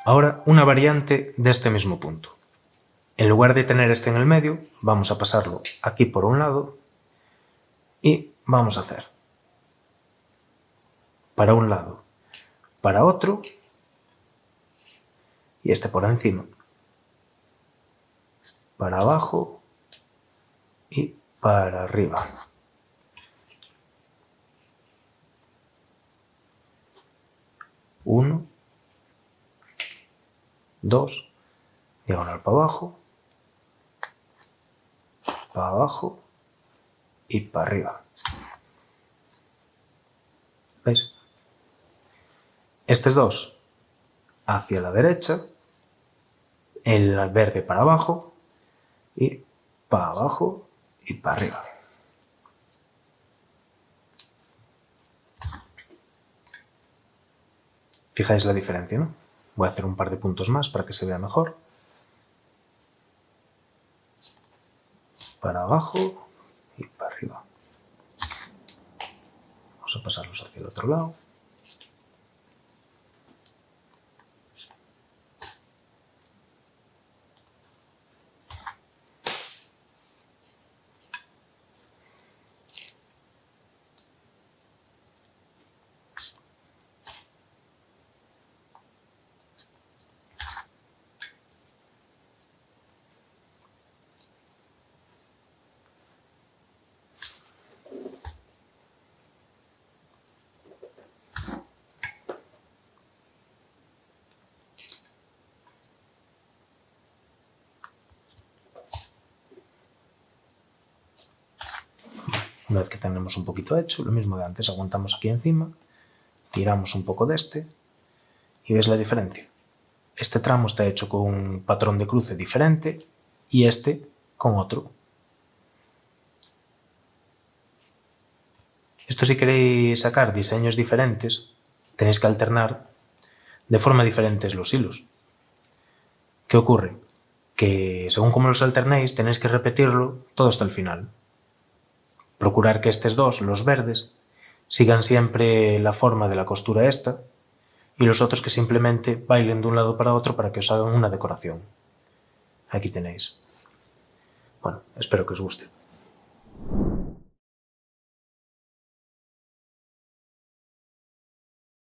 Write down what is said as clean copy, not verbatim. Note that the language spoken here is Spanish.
Ahora una variante de este mismo punto. En lugar de tener este en el medio, vamos a pasarlo aquí por un lado y vamos a hacer para un lado, para otro y este por encima, para abajo y para arriba. Uno, dos, diagonal para abajo y para arriba. ¿Veis? Estos dos hacia la derecha, el verde para abajo y para abajo y para arriba. Fijáis la diferencia, ¿no? Voy a hacer un par de puntos más para que se vea mejor. Para abajo y para arriba. Vamos a pasarlos hacia el otro lado. Una vez que tenemos un poquito hecho, lo mismo de antes, aguantamos aquí encima, tiramos un poco de este y ¿ves la diferencia? Este tramo está hecho con un patrón de cruce diferente y este con otro. Esto si queréis sacar diseños diferentes, tenéis que alternar de forma diferente los hilos. ¿Qué ocurre? Que según como los alternéis tenéis que repetirlo todo hasta el final. Procurar que estos dos, los verdes, sigan siempre la forma de la costura esta y los otros que simplemente bailen de un lado para otro para que os hagan una decoración. Aquí tenéis. Bueno, espero que os guste.